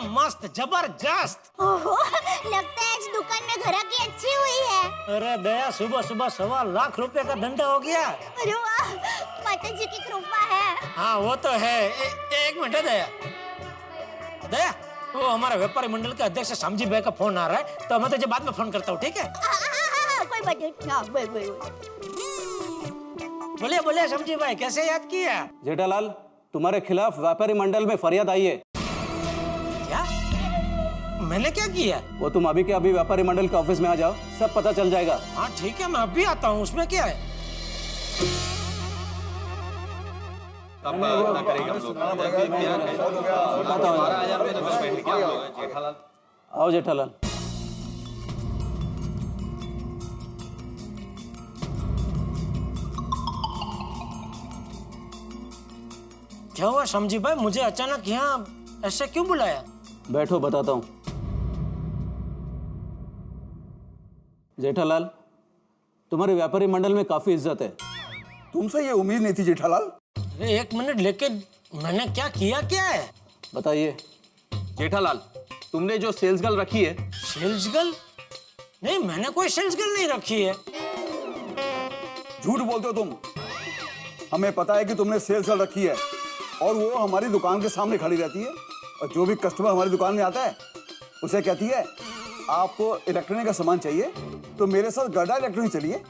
मस्त जबरदस्त। ओहो, लगता है आज दुकान में ग्राहकी अच्छी हुई है। अरे दया, सुबह सुबह 1.25 लाख रुपए का धंधा हो गया। अरे वाह, माता जी की कृपा है। हाँ वो तो है। एक मिनट दया, दया वो हमारे व्यापारी मंडल के अध्यक्ष शामजी भाई का फोन आ रहा है, तो मैं तुझे बाद में फोन करता हूँ, ठीक है? कोई बात नहीं। हाँ, बोल। बोलिए बोलिए शामजी भाई, कैसे याद किया? जेठालाल, तुम्हारे खिलाफ व्यापारी मंडल में फरियाद आई है। क्या? मैंने क्या किया? वो तुम अभी के अभी व्यापारी मंडल के ऑफिस में आ जाओ, सब पता चल जाएगा। हाँ ठीक है, मैं अभी आता हूँ, उसमें क्या है? आओ जेठालाल। क्या हुआ शामजी भाई, मुझे अचानक यहाँ ऐसे क्यों बुलाया? बैठो, बताता हूँ। जेठालाल, तुम्हारे व्यापारी मंडल में काफी इज्जत है। तुमसे ये उम्मीद नहीं थी जेठालाल। अरे एक मिनट, लेकिन मैंने क्या किया, क्या है? बताइए। जेठालाल, तुमने जो सेल्स गर्ल रखी है। Sales girl? नहीं, मैंने कोई सेल्स गर्ल नहीं रखी है। झूठ बोलते हो तुम। हमें पता है कि तुमने सेल्स गर्ल रखी है और वो हमारी दुकान के सामने खड़ी रहती है और जो भी कस्टमर हमारी दुकान में आता है उसे कहती है आपको इलेक्ट्रॉनिक का सामान चाहिए तो मेरे साथ गड़ा इलेक्ट्रॉनिक चलिए,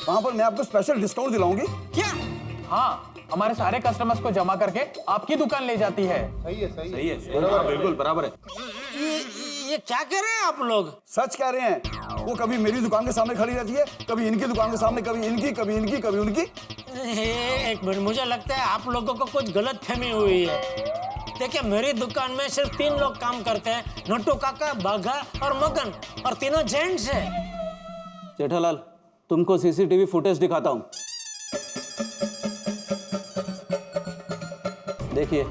वहां पर मैं आपको स्पेशल डिस्काउंट दिलाऊंगी। क्या? हाँ, हमारे सारे कस्टमर्स को जमा करके आपकी दुकान ले जाती है। सही है। बिल्कुल बराबर है। ये क्या कह रहे हैं आप लोग? सच कह रहे हैं। वो कभी मेरी दुकान के सामने खड़ी रहती है, कभी इनकी दुकान के सामने, कभी इनकी, कभी इनकी, कभी उनकी। एक मिनट, मुझे लगता है आप लोगों को कुछ गलत फहमी हुई है। देखिए, मेरी दुकान में सिर्फ 3 लोग काम करते हैं, नट्टू काका, बाघा और मगन, और तीनों जेंट्स हैं। जेठालाल, तुमको सीसीटीवी फुटेज दिखाता हूँ, देखिए।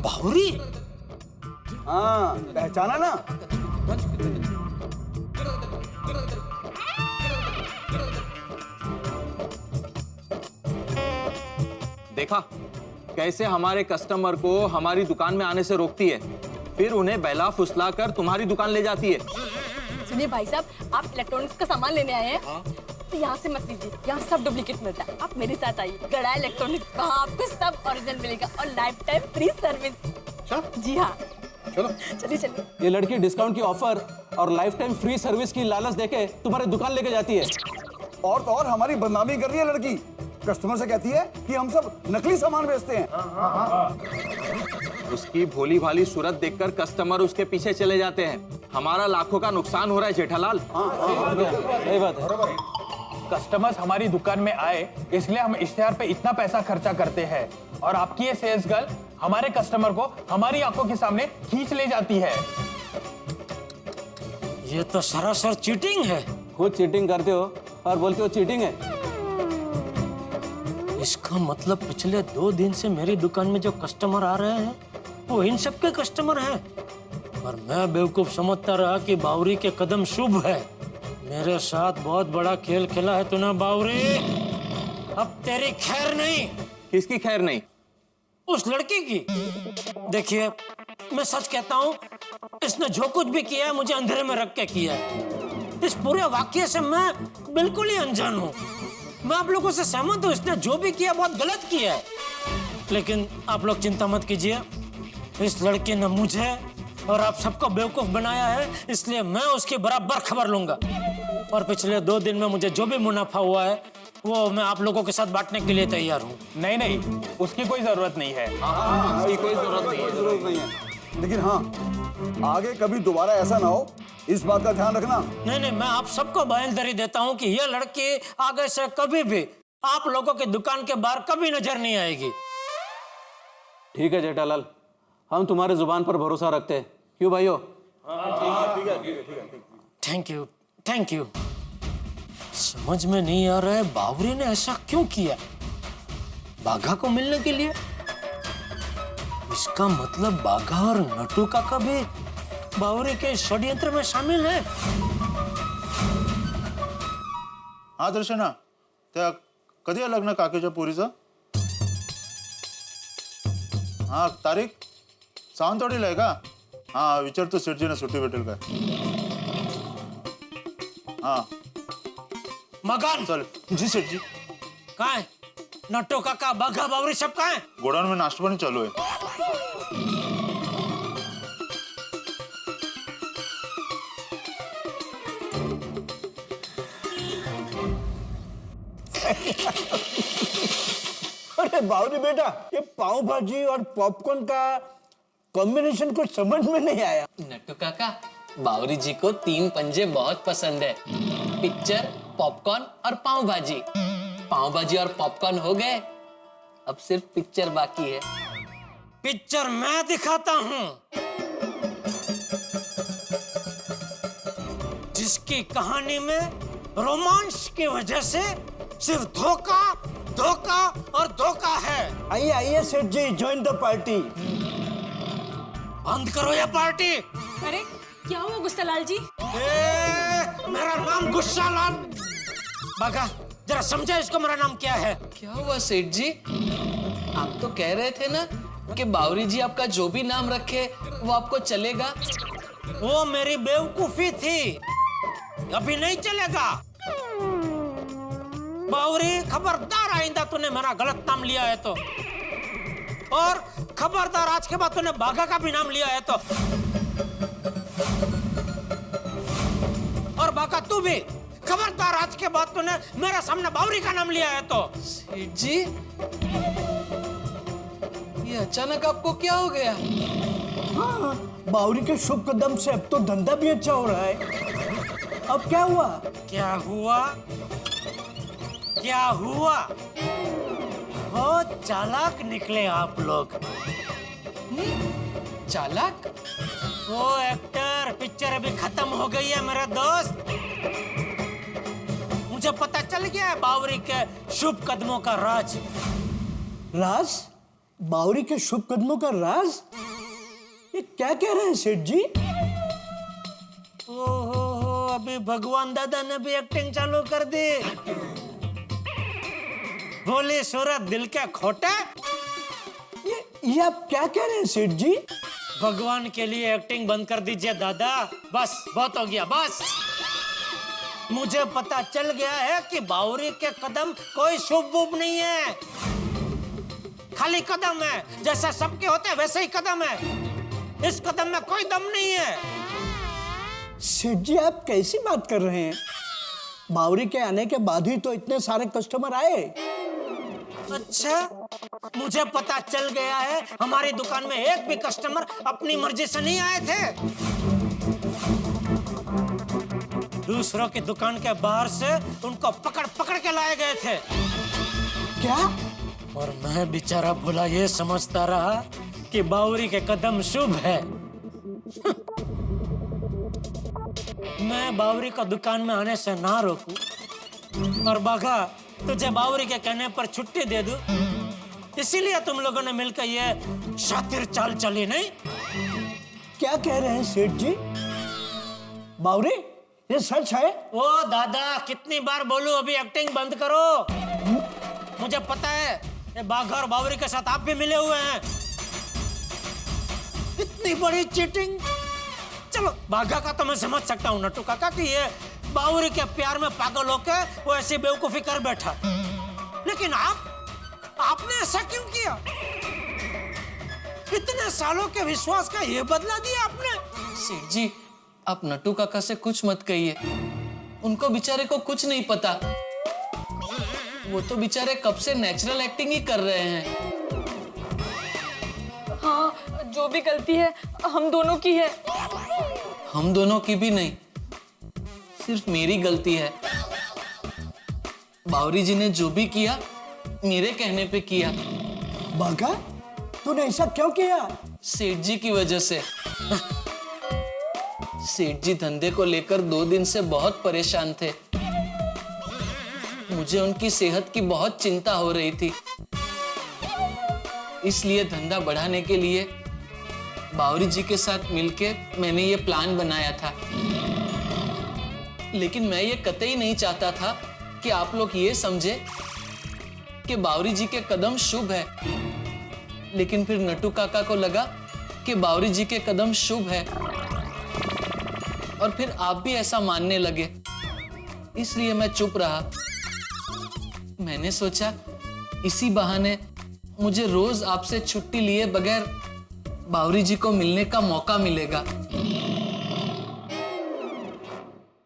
बाहुरी? हाँ, पहचाना ना? देखा कैसे हमारे कस्टमर को हमारी दुकान में आने से रोकती है, फिर उन्हें बहला फुसला कर तुम्हारी दुकान ले जाती है। सुनिए भाई साहब, आप इलेक्ट्रॉनिक्स का सामान लेने आए हैं तो यहाँ से मत लीजिए, यहाँ सब डुप्लीकेट मिलता है। आप मेरे साथ आइए, गड़ा इलेक्ट्रॉनिक्स, वहाँ आपको सब ओरिजिनल मिलेगा और लाइफ टाइम फ्री सर्विस। जी हाँ, चलो चलिए। ये लड़की डिस्काउंट की ऑफर और लाइफ टाइम फ्री सर्विस की लालच देके तुम्हारी दुकान लेके जाती है। और तो और हमारी बदनामी कर रही है लड़की। कस्टमर से कहती है कि हम सब नकली सामान बेचते हैं। उसकी भोली भाली सूरत देखकर कस्टमर उसके पीछे चले जाते हैं। हमारा लाखों का नुकसान हो रहा है जेठालाल। सही बात है। कस्टमर्स हमारी दुकान में आए इसलिए हम इश्तिहार पे इतना पैसा खर्चा करते हैं और आपकी ये सेल्स गर्ल हमारे कस्टमर को हमारी आंखों के सामने खींच ले जाती है। ये तो सरासर चीटिंग है। खुद चीटिंग करते हो और बोलते हो चीटिंग है। इसका मतलब पिछले 2 दिन से मेरी दुकान में जो कस्टमर आ रहे हैं वो इन सब के कस्टमर हैं, और मैं बेवकूफ समझता रहा कि बावरी के कदम शुभ है। मेरे साथ बहुत बड़ा खेल खेला है तूने बावरी, अब तेरी खैर नहीं। किसकी खैर नहीं? उस लड़की की। देखिए, मैं सच कहता हूँ, इसने जो कुछ भी किया है मुझे अंधेरे में रख के किया है। इस पूरे वाकये से मैं बिल्कुल ही अनजान हूँ। मैं आप लोगों से सहमत हूँ, इसने जो भी किया बहुत गलत किया है, लेकिन आप लोग चिंता मत कीजिए। इस लड़के ने मुझे और आप सबको बेवकूफ बनाया है, इसलिए मैं उसकी बराबर खबर लूंगा। और पिछले 2 दिन में मुझे जो भी मुनाफा हुआ है वो मैं आप लोगों के साथ बांटने के लिए तैयार हूँ। नहीं, उसकी कोई जरूरत नहीं है। कोई जरूरत नहीं है। लेकिन हाँ, आगे कभी दोबारा ऐसा ना हो, इस बात का ध्यान रखना। नहीं, मैं आप सबको बांयधरी देता हूँ कि यह लड़की आगे से कभी भी आप लोगों की दुकान के बाहर कभी नजर नहीं आएगी। ठीक है जेठालाल, हम तुम्हारे जुबान पर भरोसा रखते हैं। क्यों भाइयों? Thank you. समझ में नहीं आ रहा है बावरी ने ऐसा क्यों किया। बाघा को मिलने के लिए? इसका मतलब बाघा और नट्टू काका भी बावरी के षड्यंत्र में शामिल है। हा दर्शना, त्या कधी आहे लग्न काकीच्या पोरीचं? हा तारीख सावंतवाडीला आहे का? हा विचारतो सेठजीने सुट्टी भेटेल काय. हा मकान चल. जी सेठजी. काय नट्टू काका बाघा बावरी सब कहाँ है? गोडाउन में नाश्ता पानी चालू है. अरे बावरी बेटा, ये पाव भाजी और पॉपकॉर्न का कॉम्बिनेशन कुछ समझ में नहीं आया। नट्टू काका, बावरी जी को 3 पंजे बहुत पसंद है, पिक्चर, पॉपकॉर्न और पाव भाजी। पाव भाजी और पॉपकॉर्न हो गए, अब सिर्फ पिक्चर बाकी है। पिक्चर मैं दिखाता हूँ, जिसकी कहानी में रोमांस की वजह से सिर्फ धोखा धोखा और धोखा है। आइए आइए सेठ जी, ज्वाइन द पार्टी। बंद करो ये पार्टी। अरे क्या हुआ गुस्सालाल जी? मेरा नाम गुस्सा लाल। बाघा जरा समझा इसको मेरा नाम क्या है। क्या हुआ सेठ जी? आप तो कह रहे थे ना कि बावरी जी आपका जो भी नाम रखे वो आपको चलेगा। वो मेरी बेवकूफी थी, अभी नहीं चलेगा। बावरी खबरदार, आइंदा तूने मेरा गलत नाम लिया है तो, और खबरदार आज के बाद तूने बाघा का भी नाम लिया है तो, और बाघा तू भी खबरदार आज के बाद तूने मेरे सामने बावरी का नाम लिया है तो। सेठ जी, ये अचानक आपको क्या हो गया? हाँ, बावरी के शुभ कदम से अब तो धंधा भी अच्छा हो रहा है। अब क्या हुआ? क्या हुआ? क्या हुआ? बहुत चालाक निकले आप लोग। चालाक? वो एक्टर, पिक्चर अभी खत्म हो गई है मेरे दोस्त। मुझे पता चल गया है बावरी के शुभ कदमों का राज। राज? बावरी के शुभ कदमों का राज? ये क्या कह रहे हैं सेठ जी? ओहो, अभी भगवान दादा ने भी एक्टिंग चालू कर दी। बोली सूरत दिल के खोटे। ये आप क्या कह रहे हैं सेठ जी? भगवान के लिए एक्टिंग बंद कर दीजिए दादा, बस बहुत हो गया बस। मुझे पता चल गया है कि बावरी के कदम कोई शुभ वुभ नहीं है, खाली कदम है। जैसा सबके होते हैं वैसे ही कदम है, इस कदम में कोई दम नहीं है। सेठ जी आप कैसी बात कर रहे हैं? बावरी के आने के बाद ही तो इतने सारे कस्टमर आए। अच्छा, मुझे पता चल गया है हमारी दुकान में एक भी कस्टमर अपनी मर्जी से नहीं आए थे। दूसरों की दुकान के बाहर से उनको पकड़ पकड़ के लाए गए थे। क्या? और मैं बेचारा भुला ये समझता रहा कि बावरी के कदम शुभ है। मैं बावरी को दुकान में आने से ना रोकूं और बाघा तुझे बावरी के कहने पर छुट्टी दे दूं, इसीलिए तुम लोगों ने मिलकर ये शातिर चाल चली नहीं? क्या कह रहे हैं सेठ जी? बावरी ये सच है? ओ दादा, कितनी बार बोलूं अभी एक्टिंग बंद करो। मुझे पता है ये बाघा और बावरी के साथ आप भी मिले हुए हैं। इतनी बड़ी चीटिंग। चलो बाघा का तो मैं समझ सकता हूँ नट्टू काका कि ये बावरी के प्यार में पागल होकर वो ऐसी बेवकूफी कर बैठा, लेकिन आपने ऐसा क्यों किया? इतने सालों के विश्वास का ये बदला दिया आपने। सेठ जी, आप नट्टू काका से कुछ मत कहिए, उनको बेचारे को कुछ नहीं पता। वो तो बेचारे कब से नेचुरल एक्टिंग ही कर रहे हैं। हाँ, जो भी गलती है हम दोनों की है। हम दोनों की भी नहीं, सिर्फ मेरी गलती है। बावरी जी ने जो भी किया मेरे कहने पे किया। बाघा तूने ऐसा क्यों किया? सेठ जी की वजह से। सेठ जी धंधे को लेकर 2 दिन से बहुत परेशान थे। मुझे उनकी सेहत की बहुत चिंता हो रही थी, इसलिए धंधा बढ़ाने के लिए बावरी जी के साथ मिलके मैंने ये प्लान बनाया था, लेकिन मैं ये कतई नहीं चाहता था कि आप लोग ये समझे कि बावरी जी के कदम शुभ है। लेकिन फिर नटू काका को लगा कि बावरी जी के कदम शुभ है, और फिर आप भी ऐसा मानने लगे, इसलिए मैं चुप रहा। मैंने सोचा इसी बहाने मुझे रोज आपसे छुट्टी लिए बगैर बावरी जी को मिलने का मौका मिलेगा।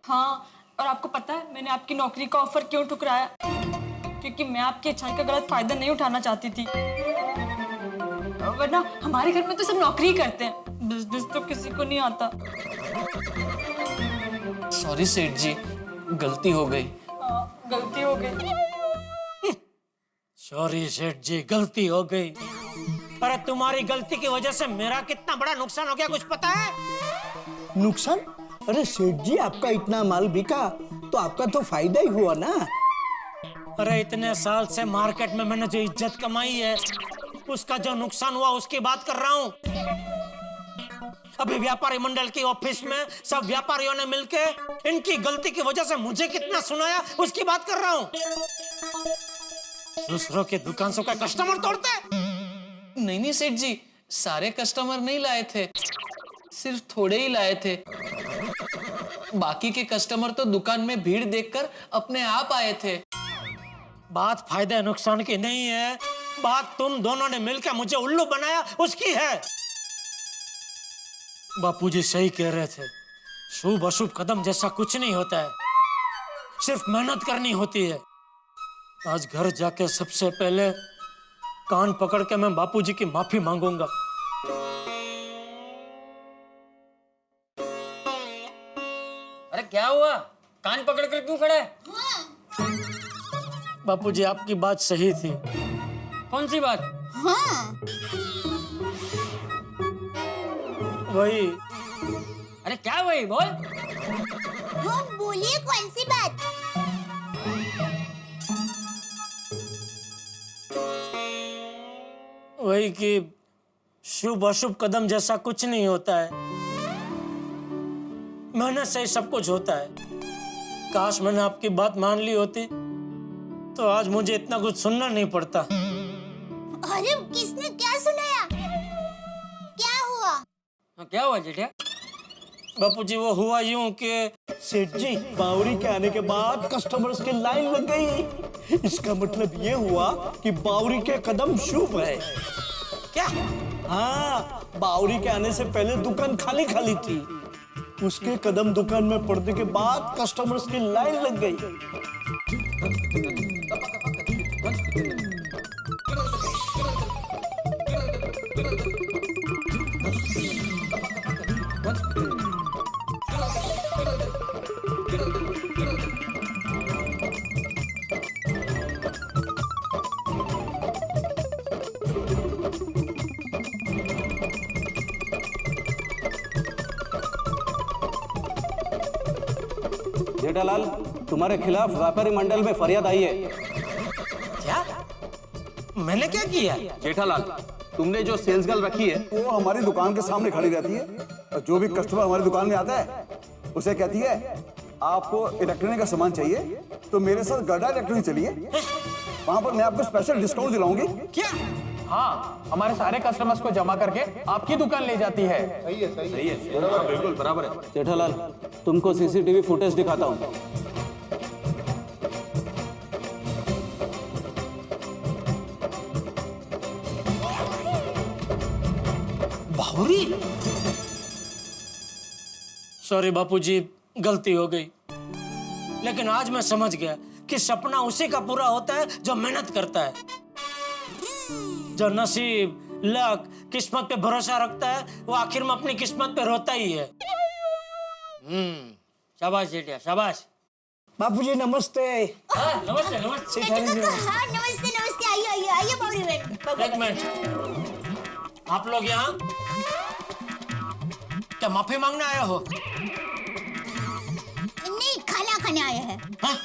हाँ, और आपको पता है मैंने आपकी नौकरी का ऑफर क्यों ठुकराया? क्योंकि मैं आपकी अच्छाई का गलत फायदा नहीं उठाना चाहती थी। वरना हमारे घर में तो सब नौकरी ही करते हैं, बिजनेस तो किसी को नहीं आता। सॉरी सेठ जी, गलती हो गई। हाँ, गलती हो गई। सॉरी सेठ जी, गलती हो गई। अरे तुम्हारी गलती की वजह से मेरा कितना बड़ा नुकसान हो गया, कुछ पता है? नुकसान? अरे सेठ जी, आपका इतना माल बिका तो आपका तो फायदा ही हुआ ना। अरे इतने साल से मार्केट में मैंने जो इज्जत कमाई है, उसका जो नुकसान हुआ उसकी बात कर रहा हूँ। अभी व्यापारी मंडल की ऑफिस में सब व्यापारियों ने मिलके इनकी गलती की वजह से मुझे कितना सुनाया, उसकी बात कर रहा हूँ। दूसरों की दुकान से का कस्टमर तोड़ते? नहीं नहीं सेठ जी, सारे कस्टमर नहीं लाए थे, सिर्फ थोड़े ही लाए थे। बाकी के कस्टमर तो दुकान में भीड़ देखकर अपने आप आए थे। बात फायदे नुकसान की नहीं है, बात तुम दोनों ने मिलकर मुझे उल्लू बनाया उसकी है। बापूजी सही कह रहे थे, शुभ अशुभ कदम जैसा कुछ नहीं होता है, सिर्फ मेहनत करनी होती है। आज घर जाके सबसे पहले कान पकड़ के मैं बापूजी की माफी मांगूंगा। अरे क्या हुआ, कान पकड़ कर क्यों खड़ा है? बापूजी आपकी बात सही थी। कौन सी बात? हाँ, वही। अरे क्या वही, बोल। हाँ बोलिए, कौन सी बात? वही कि शुभ अशुभ कदम जैसा कुछ नहीं होता है, मेहनत से ही सब कुछ होता है। काश मैंने आपकी बात मान ली होती तो आज मुझे इतना कुछ सुनना नहीं पड़ता। अरे किसने क्या सुनाया? क्या हुआ? हाँ, क्या हुआ जेठिया? बापूजी वो हुआ यूं कि सेठ जी, बावरी के आने के बाद कस्टमर्स की लाइन लग गई। इसका मतलब ये हुआ कि बावरी के कदम शुभ है। क्या? हाँ, बावरी के आने से पहले दुकान खाली खाली थी, उसके कदम दुकान में पड़ने के बाद कस्टमर्स की लाइन लग गई। जेठालाल, तुम्हारे खिलाफ व्यापारी मंडल में फरियाद आई है। क्या? मैंने क्या किया? जेठालाल, तुमने जो सेल्स गर्ल रखी है वो हमारी दुकान के सामने खड़ी रहती है और जो भी कस्टमर हमारी दुकान में आता है उसे कहती है आपको इलेक्ट्रॉनिक का सामान चाहिए तो मेरे साथ गड़ा इलेक्ट्रॉनिक चलिए, वहां पर मैं आपको स्पेशल डिस्काउंट दिलाऊंगी। क्या? हाँ, हमारे सारे कस्टमर्स को जमा करके आपकी दुकान ले जाती है। सही है, बिल्कुल बराबर है। जेठालाल, तुमको सीसीटीवी फुटेज दिखाता हूँ। बावरी? सॉरी बापूजी, गलती हो गई। लेकिन आज मैं समझ गया कि सपना उसी का पूरा होता है जो मेहनत करता है, जो नसीब, लक, किस्मत पे भरोसा रखता है, वो आखिर में अपनी किस्मत पे रोता ही है। शाबाश जेठिया, शाबाश। बापूजी नमस्ते। हाँ, नमस्ते नमस्ते। हाँ नमस्ते नमस्ते, आइए आइए आइए बावरी बहन। एक मिनट, आप लोग यहाँ क्या माफी मांगने आए हो? नहीं, खाना खाने आए हैं। हाँ?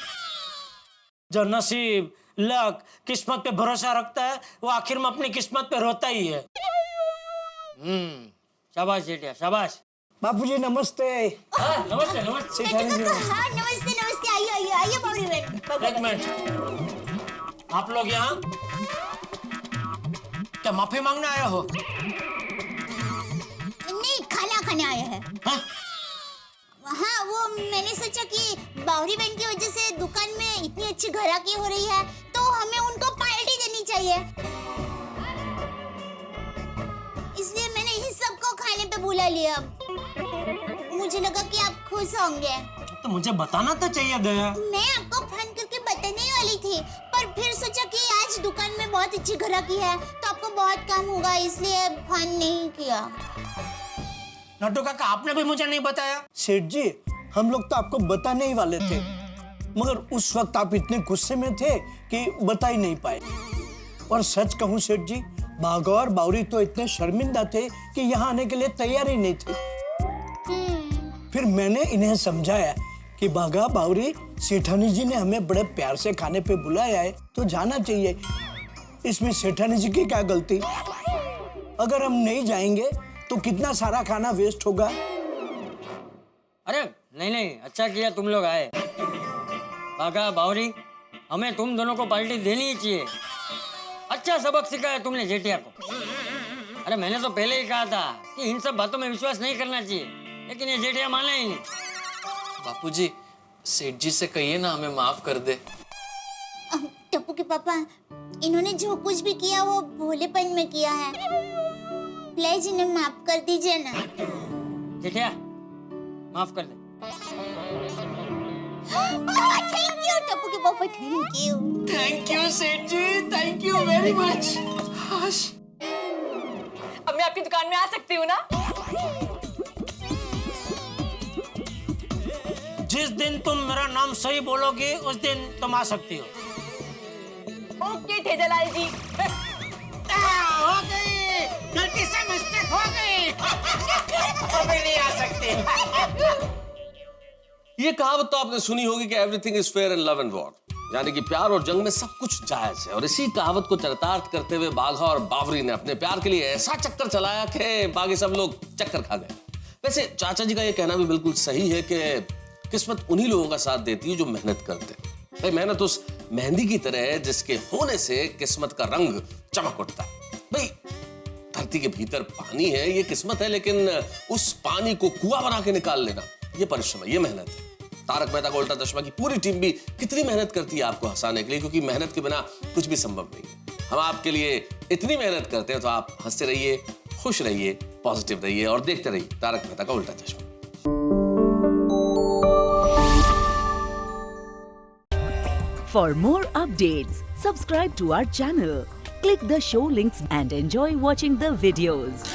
जो नसीब, लक, किस्मत पे भरोसा रखता है, वो आखिर में अपनी किस्मत पे रोता ही है। शाबाश जेठिया शाबाश। बापूजी नमस्ते। हाँ, नमस्ते नमस्ते। सेठानी जी हाँ नमस्ते नमस्ते, आइए आइए आइए बावरी बहन। एक मिनट, आप लोग यहाँ क्या माफी मांगने आए हो? नहीं, खाना खाने आए हैं। हाँ? हाँ, वो मैंने सोचा कि बावरी बहन की वजह से दुकान में इतनी अच्छी ग्राहकी हो रही है तो हमें उनको पार्टी देनी चाहिए, इसलिए मैंने इन सबको खाने पे बुला लिया। मुझे लगा कि आप खुश होंगे। तो मुझे बताना तो चाहिए दया। मैं आपको फोन करके बताने वाली थी, पर फिर सोचा कि आज दुकान में बहुत अच्छी ग्राहकी है तो आपको बहुत काम होगा, इसलिए फोन नहीं किया। नट्टू काका, आपने भी मुझे नहीं बताया। सेठ जी, हम लोग तो आपको बताने ही वाले थे, मगर उस वक्त आप इतने गुस्से में थे कि बता ही नहीं पाए। और सच कहूं सेठ जी, भागा और बावरी तो इतने शर्मिंदा थे कि यहाँ आने के लिए तैयार ही नहीं थे। फिर मैंने इन्हें समझाया कि बागा बावरी, सेठानी जी ने हमें बड़े प्यार से खाने पे बुलाया है तो जाना चाहिए, इसमें सेठानी जी की क्या गलती? अगर हम नहीं जाएंगे तो कितना सारा खाना वेस्ट होगा। अरे नहीं नहीं, अच्छा किया तुम लोग आए। बागा बावरी, हमें तुम दोनों को पार्टी देनी ही चाहिए। अच्छा सबक सिखाया तुमने जेठिया को। अरे मैंने तो पहले ही कहा था कि इन सब बातों में विश्वास नहीं करना चाहिए, लेकिन ये जेठिया माना ही नहीं। बापूजी, सेठ जी से कहिए ना हमें माफ कर दे। टप्पू के पापा, इन्होंने जो कुछ भी किया वो भोलेपन में किया है, प्लीज इन्हें माफ कर दीजिए ना। जेठिया माफ कर दे। थैंक यू टप्पू के पापा, थैंक यू। थैंक यू सेठ जी, थैंक यू वेरी मच। अब मैं आपकी दुकान में आ सकती हूँ ना? जिस दिन तुम मेरा नाम सही बोलोगे उस दिन तुम आ सकती हो। ओके ठेजालाल जी। हो गई, गलती से मिस्टेक हो गई। अभी नहीं आ सकती। ये कहावत तो आपने सुनी होगी कि everything is fair in love and war, यानी कि प्यार और जंग में सब कुछ जायज है। और इसी कहावत को चरितार्थ करते हुए बाघा और बावरी ने अपने प्यार के लिए ऐसा चक्कर चलाया कि बाकी सब लोग चक्कर खा गए। वैसे चाचा जी का ये कहना भी बिल्कुल सही है कि किस्मत उन्हीं लोगों का साथ देती है जो मेहनत करते हैं। भाई मेहनत उस मेहंदी की तरह है जिसके होने से किस्मत का रंग चमक उठता है। भाई धरती के भीतर पानी है, ये किस्मत है, लेकिन उस पानी को कुआं बना के निकाल लेना ये परिश्रम है, ये मेहनत है। तारक मेहता का उल्टा चश्मा की पूरी टीम भी कितनी मेहनत करती है आपको हंसाने के लिए, क्योंकि मेहनत के बिना कुछ भी संभव नहीं है। हम आपके लिए इतनी मेहनत करते हैं तो आप हंसते रहिए, खुश रहिए, पॉजिटिव रहिए और देखते रहिए तारक मेहता का उल्टा चश्मा। For more updates, subscribe to our channel, click the show links and enjoy watching the videos.